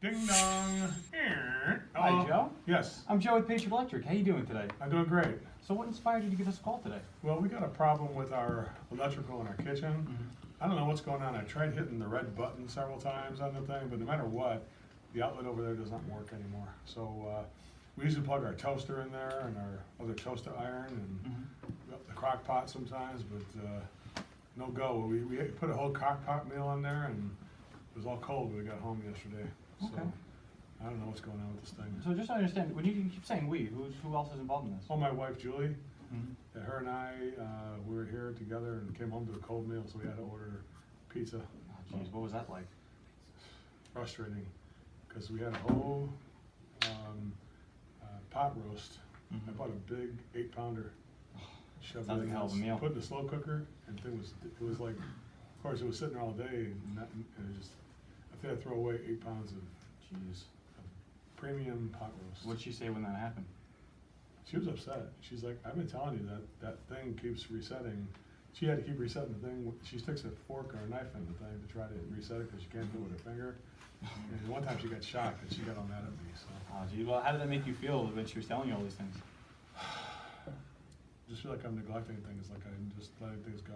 Ding dong. Hi, Joe. Yes, I'm Joe with Patriot Electric. How you doing today? I'm doing great. So what inspired you to give us a call today? Well, we got a problem with our electrical in our kitchen. I don't know what's going on. I tried hitting the red button several times on the thing, but no matter what, the outlet over there does not work anymore. So we usually plug our toaster in there and our other toaster iron and the crock pot sometimes, but no go. We put a whole crock pot meal in there and it was all cold when we got home yesterday. So Okay. I don't know what's going on with this thing. So just to understand, when you keep saying we, who else is involved in this? Oh, my wife Julie, Mhm. her and I, we were here together and came home to a cold meal, so we had to order pizza. Oh, jeez, what was that like? Frustrating, because we had a whole pot roast. I bought a big 8-pounder. Shoved Sounds it like a in hell of a this- meal. Put it in the slow cooker, and it was like, of course, it was sitting there all day, and it just, I think I throw away 8 pounds of Jeez. premium pot roast. What'd she say when that happened? She was upset. She's like, I've been telling you that thing keeps resetting. She had to keep resetting the thing. She sticks a fork or a knife in the thing to try to reset it because she can't do it with her finger. And one time she got shocked and she got all mad at me. So Oh, gee. Well, how did that make you feel when she was telling you all these things? I just feel like I'm neglecting things, like I'm just letting things go.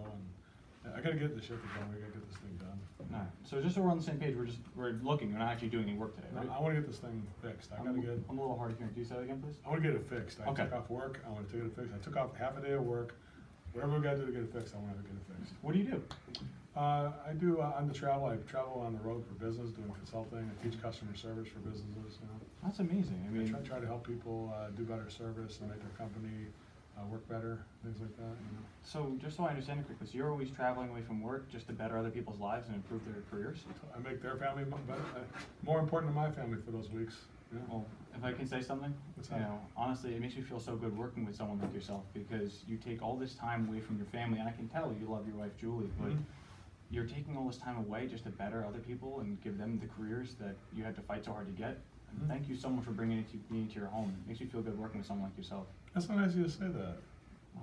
And I gotta get this shit going. We gotta get this thing done. All right. So just so we're on the same page, we're looking. We're not actually doing any work today, right? I want to get this thing fixed. I gotta get. I'm a little hard of hearing. Can you say that again, please? I want to get it fixed. I Okay. took off work. I want to get it fixed. I took off half a day of work. Whatever we gotta do to get it fixed, I want to get it fixed. What do you do? I do on the travel. I travel on the road for business, doing consulting. I teach customer service for businesses. You know, That's amazing. I I mean, try to help people do better service and make their company work better, things like that. You know. so just so I understand it quickly, so you're always traveling away from work just to better other people's lives and improve their careers? I make their family better, more important than my family for those weeks. You know. Well, if I can say something, What's you that? know, honestly, it makes me feel so good working with someone like yourself because you take all this time away from your family, and I can tell you love your wife Julie, but Mhm. you're taking all this time away just to better other people and give them the careers that you had to fight so hard to get. And Mhm. thank you so much for bringing me into your home. It makes me feel good working with someone like yourself. That's so nice of you to say that.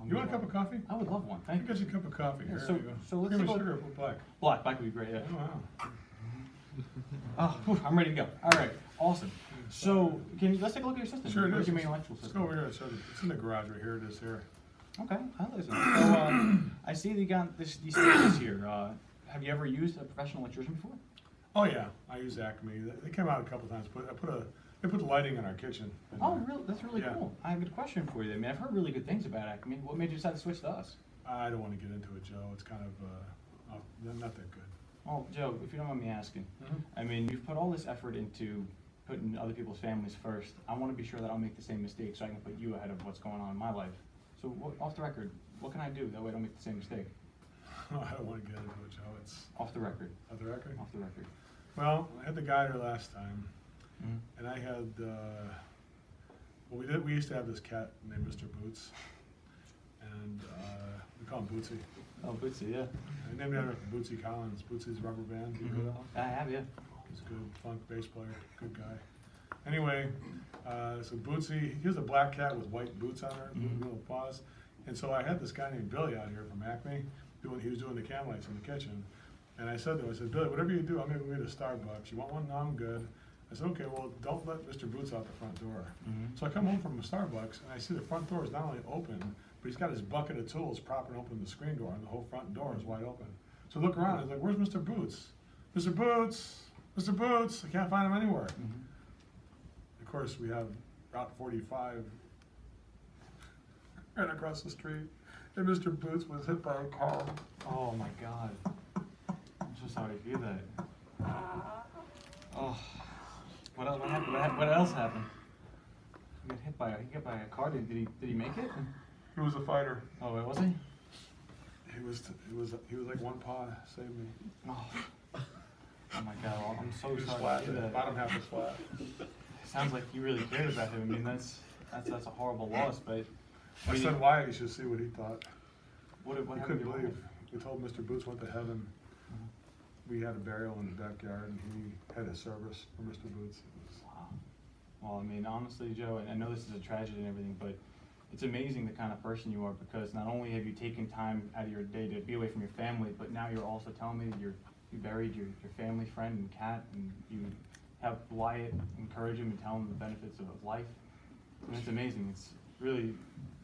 You want a cup of coffee? I would love one. I Thank can you. get you a cup of coffee. Yeah, Here so- you go. so let's Cream take and a- sugar or black? Black would be great. Yeah. Oh, wow. Oh, whew, I'm ready to go. All right, awesome. So, let's take a look at your system. Sure it Where's is. your main electrical Let's system? go over here. It's in the garage right here. It is here. Okay, I listen. So, I see that you got these switches here. Have you ever used a professional electrician before? Oh yeah, I use Acme. They came out a couple times. They put the lighting in our kitchen. And, Oh, really? That's really Yeah. cool. I have a good question for you. I mean, I've heard really good things about Acme. What made you decide to switch to us? I don't want to get into it, Joe. It's kind of not that good. Oh, Joe, if you don't mind me asking, I mean, you've put all this effort into putting other people's families first. I want to be sure that I'll make the same mistake so I can put you ahead of what's going on in my life. So, off the record, what can I do? That way I don't make the same mistake. I don't want to get into it, Joe. It's Off the record. off the record. Off the record. Well, I had the guy there last time, Mhm. and I had. We used to have this cat named Mr. Boots, and we call him Bootsy. Oh, Bootsy, yeah. I named him after Bootsy Collins. Bootsy's rubber band. You know that? I have, yeah. He's a good funk bass player, good guy. Anyway, so Bootsy, he was a black cat with white boots on her, little paws. And so I had this guy named Billy out here from Acme, he was doing the cam lights in the kitchen. And I said to him, I said, Billy, whatever you do, I'm gonna go get a Starbucks. You want one? No, I'm good. I said, okay, well, don't let Mr. Boots out the front door. So I come home from a Starbucks, and I see the front door is not only open, but he's got his bucket of tools propping open the screen door, and the whole front door is wide open. So I look around, I was like, where's Mr. Boots? Mr. Boots! Mr. Boots! I can't find him anywhere. Of course, we have Route 45 right across the street, and Mr. Boots was hit by a car. Oh my God. I'm so sorry to hear that. Oh. What else, what happened? What else happened? He got hit by a car. Did he make it? He was a fighter. Oh, wait, was he? He was like one paw saved me. Oh. Oh my God. Well, I'm so He was sorry flat. to hear The that. bottom half was flat. Sounds like you really cared about him. I mean, that's a horrible loss, but I said why, you should see what he thought. what He happened couldn't to your believe. wife? We told Mr. Boots went to heaven. We had a burial in the backyard, and he had a service for Mr. Boots. Wow. Well, I mean, honestly, Joe, and I know this is a tragedy and everything, but it's amazing the kind of person you are because not only have you taken time out of your day to be away from your family, but now you're also telling me that you buried your family friend and cat, and you have Wyatt encourage him and tell him the benefits of life. And it's amazing. It's really,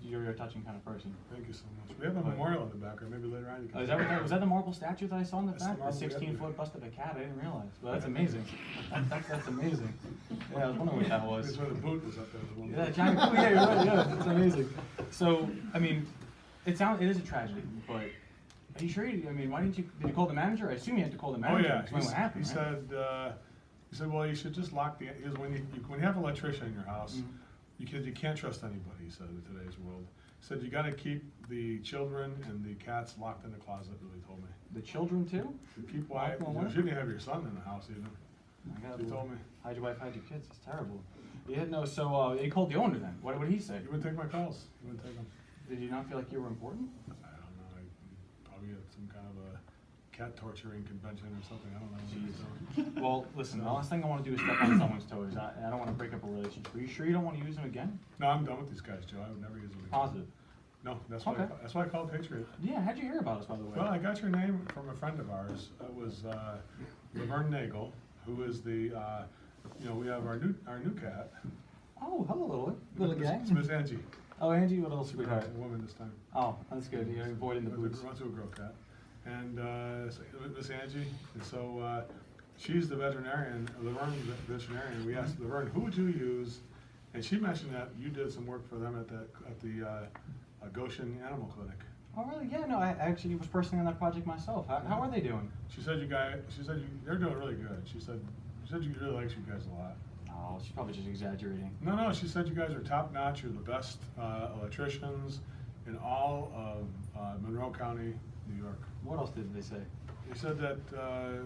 you're a touching kind of person. Thank you so much. We have a memorial in the back, or maybe later on you can. Is that what was that the marble statue that I saw in the That's the back? The marble, 16-foot bust of a cat. I didn't realize. But that's amazing. That's amazing. Yeah, I was wondering what that was. That's where the boot was up there as well. Yeah, giant. Oh, yeah, you're right. Yeah, that's amazing. So, I mean, it is a tragedy, but are you sure? I mean, why did you call the manager? I assume you had to call the Oh manager. yeah, to explain what happened. he right? said, well, you should just lock the. Because when you have an electrician in your house, Mhm. you can't trust anybody. He said in today's world. He said you got to keep the children and the cats locked in the closet. Really told me. The children too? Keep Wyatt. Locked in You what? shouldn't have your son in the house even. I got He told me. Hide your wife, hide your kids. It's terrible. Yeah, no. So he called the owner then. What did he say? He wouldn't take my calls. He wouldn't take them. Did you not feel like you were important? I don't know. I probably had some kind of a cat torturing convention or something. I don't know. What he was doing. Well, listen. The last thing I want to do is step on someone's toes. I don't want to break up a relationship. Are you sure you don't want to use them again? No, I'm done with these guys, Joe. I would never use them again. Positive. No, that's Okay. why I called Patriot. Yeah. How'd you hear about us, by the way? Well, I got your name from a friend of ours. It was Laverne Nagel, who is the, we have our new cat. Oh, hello, little guy. It's Miss Angie. Oh, Angie, what a little A sweetheart. woman this time. Oh, that's good. You're avoiding the boots. Runs to a girl cat. And so Miss Angie, and so she's the veterinarian, Laverne's the veterinarian. We asked Laverne, who would you use? And she mentioned that you did some work for them at the Goshen Animal Clinic. Oh, really? Yeah, no, I actually was personally on that project myself. How are they doing? She said they're doing really good. She said you really likes you guys a lot. Oh, she's probably just exaggerating. No, she said you guys are top notch. You're the best electricians in all of Monroe County, New York. What else did they say? They said that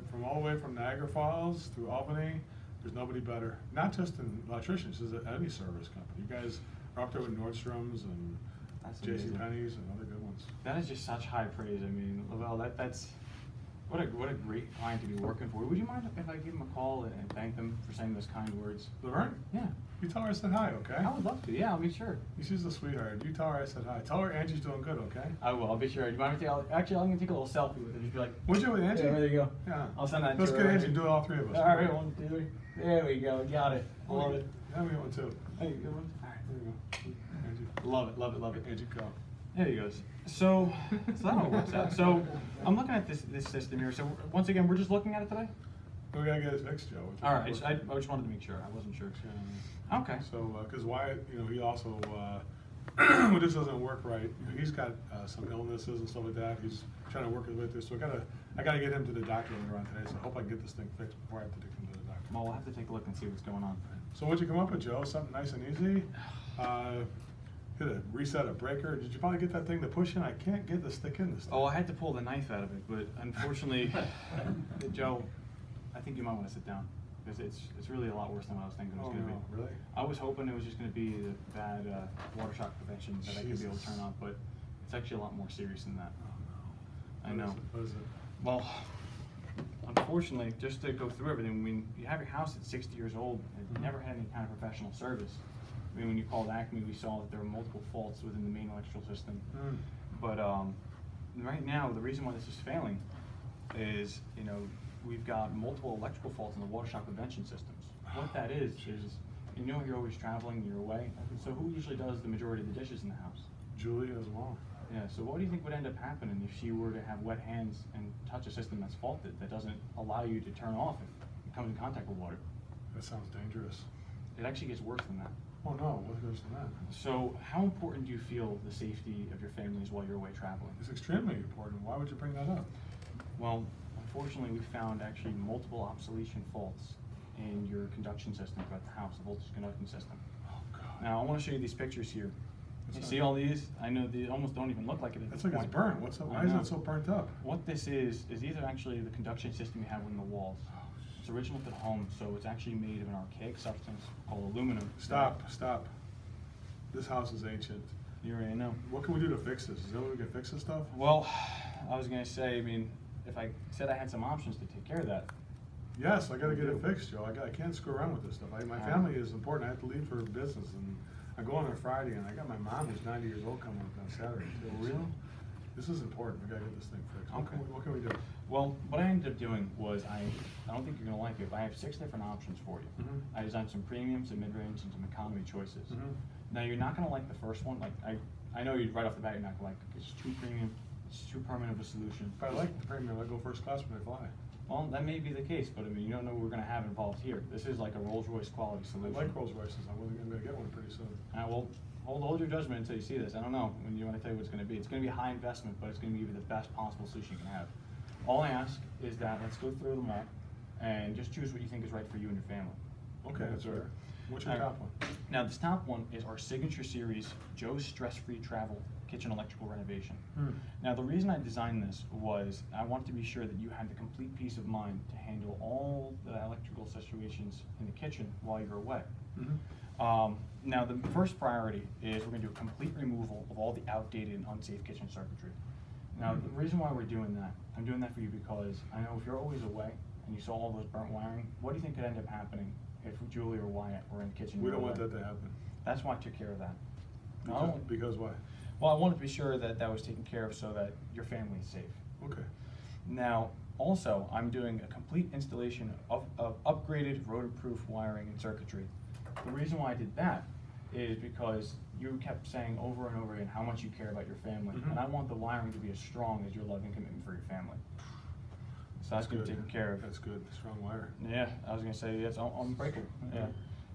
from all the way from Niagara Falls through Albany, there's nobody better. Not just in electricians, it's any service company. You guys are up there with Nordstrom's and That's J.C. amazing. Penney's and other good ones. That is just such high praise. I mean, Lavelle, that's what a great client to be working for. Would you mind if I give them a call and thank them for saying those kind words? Laverne, Yeah, you tell her I said hi, okay? I would love to. Yeah, I'll be sure. She's a sweetheart. You tell her I said hi. Tell her Angie's doing good, okay? I will. I'll be sure. Do you mind if actually, I'm gonna take a little selfie with her. Just be like, Would you with Angie? yeah, there you go. Yeah. I'll send that. Let's to get her. Angie and do it all three of us. All right, 1, 2, 3. There we go. Got it. I love it. Yeah, we got one too. Hey, good one. All right. There you go. Angie. Love it. Love it. Love it. Angie, go. There he goes. So that all works out. So I'm looking at this system here. So once again, we're just looking at it today. We gotta get it fixed, Joe. All right. I just wanted to make sure. I wasn't sure. Okay. So, because Wyatt, he also, when this doesn't work right, he's got some illnesses and stuff like that. He's trying to work his way through. So I gotta get him to the doctor later on today. So I hope I can get this thing fixed before I have to take him to the doctor. Well, we'll have to take a look and see what's going on. So what'd you come up with, Joe? Something nice and easy? Hit a reset a breaker. Did you finally get that thing to push in? I can't get the stick in this thing. Oh, I had to pull the knife out of it, but unfortunately, Joe, I think you might want to sit down because it's really a lot worse than what I was thinking it was Oh, going to no, be. really? I was hoping it was just going to be the bad water shock prevention that I could be able to Jesus. turn on, but it's actually a lot more serious than that. Oh, no. I know. What is it? Well, unfortunately, just to go through everything, I mean, you have your house at 60 years old and never had any kind of professional service. I mean, when you called Acme, we saw that there were multiple faults within the main electrical system. But right now, the reason why this is failing is, we've got multiple electrical faults in the water shock prevention systems. What that is you're always traveling, you're away. So who usually does the majority of the dishes in the house? Julie as well. Yeah, so what do you think would end up happening if she were to have wet hands and touch a system that's faulted, that doesn't allow you to turn off if it comes in contact with water? That sounds dangerous. It actually gets worse than that. Oh no, what goes to that? So how important do you feel the safety of your families while you're away traveling? It's extremely important. Why would you bring that up? Well, unfortunately, we found actually multiple obsolescence faults in your conduction system throughout the house, the voltage conducting system. Oh God. Now, I want to show you these pictures here. That's You not- see all these? I know they almost don't even look like it at That's this like it's point. burnt. Why I is know. it so burnt up? What this is these are actually the conduction system you have in the walls. It's original to the home, so it's actually made of an archaic substance called aluminum. Stop. This house is ancient. You already know. What can we do to fix this? Is there a way we can fix this stuff? Well, I was gonna say, I mean, if I said I had some options to take care of that. Yes, I gotta get it fixed, Joe. I can't screw around with this stuff. My family is important. I have to leave for business, and I go on Friday, and I got my mom who's 90 years old coming up on Saturday too. Really? This is important, we gotta get this thing fixed. Okay. What can we do? Well, what I ended up doing was I don't think you're gonna like it, but I have 6 different options for you. I designed some premium, some mid-range, and some economy choices. Now you're not gonna like the first one. Like I know you right off the bat you're not gonna like it. It's too premium. It's too permanent of a solution. If I like the premium, I go first class when I fly. Well, that may be the case, but I mean, you don't know what we're gonna have involved here. This is like a Rolls-Royce quality I solution. like Rolls Royces, I'm gonna get one pretty soon. Well, hold your judgment until you see this. I don't know when you want to tell you what it's going to be. It's going to be a high investment, but it's going to give you the best possible solution you can have. All I ask is that let's go through them all and just choose what you think is right for you and your family. Okay, that's fair. What's your All right. top one? Now, this top one is our signature series, Joe's Stress-Free Travel Kitchen Electrical Renovation. Now, the reason I designed this was I wanted to be sure that you had the complete peace of mind to handle all the electrical situations in the kitchen while you're away. Now, the first priority is we're going to do a complete removal of all the outdated and unsafe kitchen circuitry. Now, the reason why we're doing that, I'm doing that for you because I know if you're always away and you saw all those burnt wiring, what do you think could end up happening if Julie or Wyatt were in the kitchen? We don't want that to happen. That's why I took care of that. Because why? Well, I wanted to be sure that that was taken care of so that your family is safe. Okay. Now, also, I'm doing a complete installation of upgraded rotor-proof wiring and circuitry. The reason why I did that is because you kept saying over and over again how much you care about your family, and I want the wiring to be as strong as your love and commitment for your family. So that's going to be taken care of. That's good, strong wire. Yeah, I was going to say it's unbreakable. Yeah.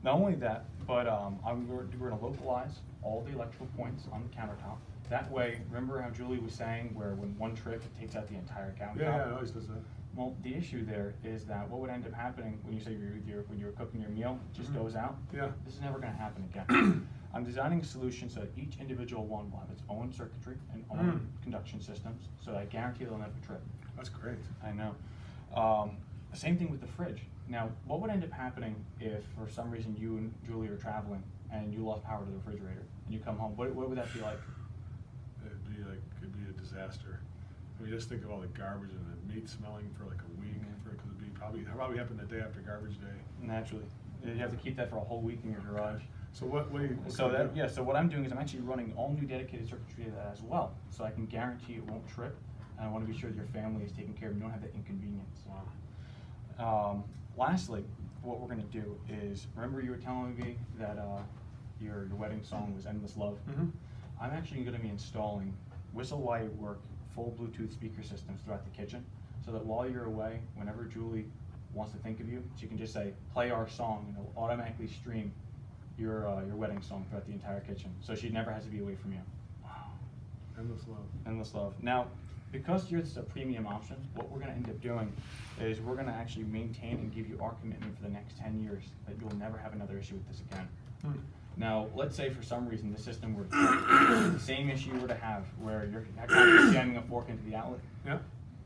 Not only that, but we're going to localize all the electrical points on the countertop. That way, remember how Julie was saying where when one trip it takes out the entire countertop? Yeah, it always does that. Well, the issue there is that what would end up happening when you say when you're cooking your meal, it just goes out. Yeah. This is never going to happen again. I'm designing a solution so that each individual one will have its own circuitry and own conduction systems, so I guarantee they'll never trip. That's great. I know. Same thing with the fridge. Now, what would end up happening if for some reason you and Julie are traveling and you lost power to the refrigerator and you come home? What would that be like? It'd be a disaster. I mean, just think of all the garbage and the meat smelling for like a week. Because it'd be probably happened the day after garbage day. Naturally, you have to keep that for a whole week in your garage. So what do you? So what I'm doing is I'm actually running all new dedicated circuitry to that as well, so I can guarantee it won't trip, and I want to be sure that your family is taken care of and you don't have that inconvenience. Wow. Lastly, what we're going to do is, remember you were telling me that your wedding song was Endless Love? I'm actually going to be installing Whistle While You Work full Bluetooth speaker systems throughout the kitchen, so that while you're away, whenever Julie wants to think of you, she can just say, play our song, and it'll automatically stream your wedding song throughout the entire kitchen. So she never has to be away from you. Wow. Endless love. Endless love. Now, because you're a premium option, what we're going to end up doing is we're going to actually maintain and give you our commitment for the next 10 years that you'll never have another issue with this again. Now, let's say for some reason the system were the same issue you were to have where you're jamming a fork into the outlet. Yeah.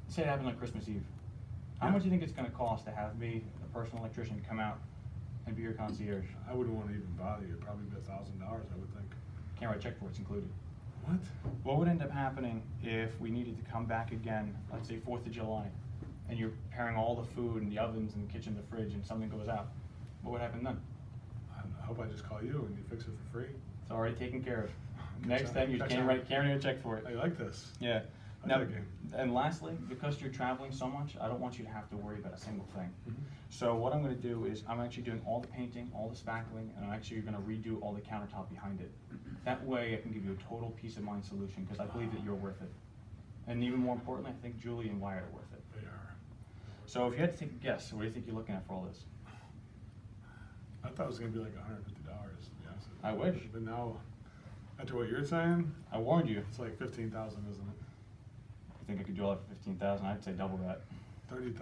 Say it happened on Christmas Eve. How much do you think it's going to cost to have me, a personal electrician, come out and be your concierge? I wouldn't want to even bother you. Probably be $1,000, I would think. Can't write a check for it, it's included. What? What would end up happening if we needed to come back again, let's say 4th of July, and you're preparing all the food in the ovens and the kitchen, the fridge, and something goes out? What would happen then? I hope I just call you and you fix it for free. It's already taken care of. Good Next job. time you can't write a check for it. I like this. Yeah. I Now, like it. and lastly, because you're traveling so much, I don't want you to have to worry about a single thing. So what I'm going to do is I'm actually doing all the painting, all the spackling, and I'm actually going to redo all the countertop behind it. That way I can give you a total peace of mind solution because I believe that you're worth it. And even more importantly, I think Julie and Wyatt are worth it. They are. So if you had to take a guess, what do you think you're looking at for all this? I thought it was going to be like $150, to be honest with you. I wish. But now, after what you're saying, I warned you. it's like 15,000, isn't it? I think I could do all that for 15,000. I'd say double that. $30,000?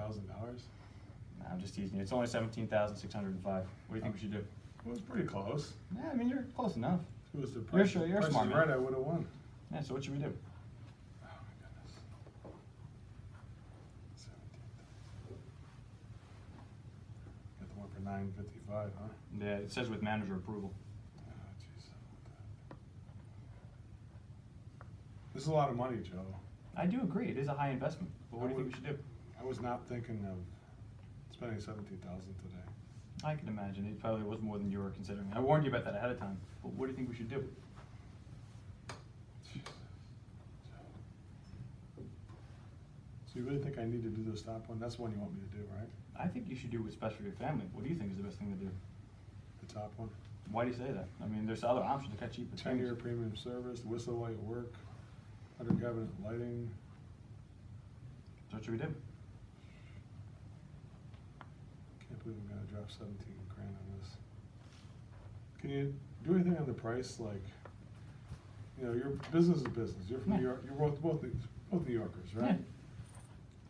Nah, I'm just teasing you. It's only 17,605. What do you think we should do? Well, it's pretty close. Yeah, I mean you're close enough. If it was the You're price, sure- you're a price is smart man. right, I would have won. Yeah. So what should we do? Oh my goodness. 17,000. Got the one for $955, huh? Yeah, it says with manager approval. Oh, jeez. This is a lot of money, Joe. I do agree. It is a high investment. But what do you think we should do? I was not thinking of spending 17,000 today. I can imagine. It probably was more than you were considering. I warned you about that ahead of time. But what do you think we should do? You really think I need to do this top one? That's the one you want me to do, right? I think you should do what's best for your family. What do you think is the best thing to do? The top one? Why do you say that? I mean, there's other options that got cheaper. 10-year premium service, whistle while you work, under cabinet lighting. So what should we do? Can't believe I'm gonna drop 17 grand on this. Can you do anything on the price, like, you know, your business is business, you're from Yeah. New York, you're both New Yorkers, right? Yeah.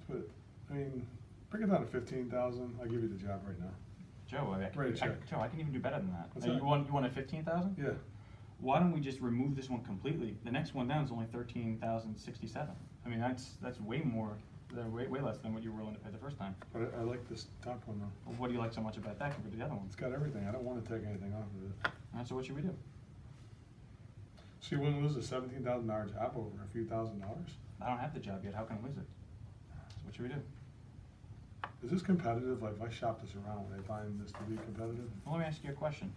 But, I mean, bring it down to 15,000, I'll give you the job right now. Joe, Write a check. Joe, I can even do better than that. What's You that? want a 15,000? Yeah, Why don't we just remove this one completely? The next one down is only 13,067. I mean, that's way more, way less than what you were willing to pay the first time. but I like this top one though. Well, what do you like so much about that compared to the other ones? It's got everything, I don't wanna take anything off of it. So what should we do? So you wouldn't lose a $17,000 job over a few $1,000s? I don't have the job yet. How can I lose it? So what should we do? Is this competitive? Like, if I shop this around, would I find this to be competitive? Well, let me ask you a question.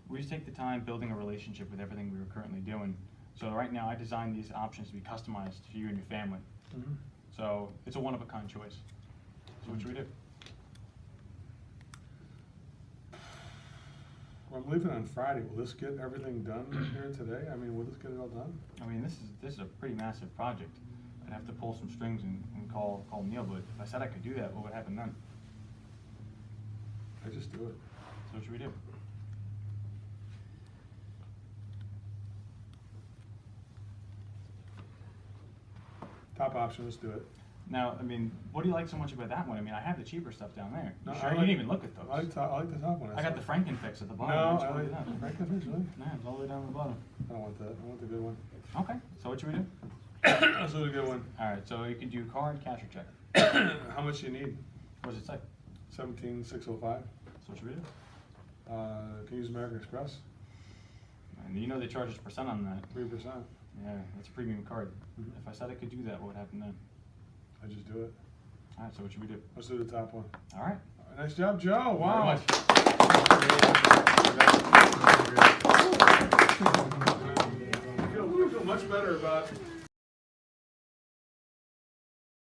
We just take the time building a relationship with everything we were currently doing. So right now, I designed these options to be customized for you and your family. Mm-hmm. So it's a one-of-a-kind choice. So what should we do? Well, I'm leaving on Friday. Will this get everything done here today? I mean, will this get it all done? I mean, this is a pretty massive project. I'd have to pull some strings and call Neil, but if I said I could do that, what would happen then? I just do it. So what should we do? Top option, let's do it. Now, I mean, what do you like so much about that one? I mean, I have the cheaper stuff down there. No, You sure? I You like- didn't even look at those. I like the top one. I got the Frankenfix at the bottom. No, Why I don't you like do that? Frankenfish, really? No, it's all the way down to the bottom. I don't want that. I want the good one. Okay, so what should we do? Let's do the good one. All right, so you can do card, cash, or check. How much do you need? What does it say? 17,605. So what should we do? Can you use American Express? And you know they charge us percent on that. 3%. Yeah, that's a premium card. Mhm. If I said I could do that, what would happen then? I just do it. All right, so what should we do? Let's do the top one. All right. Nice job, Joe. Wow. Thank you very much. Very good.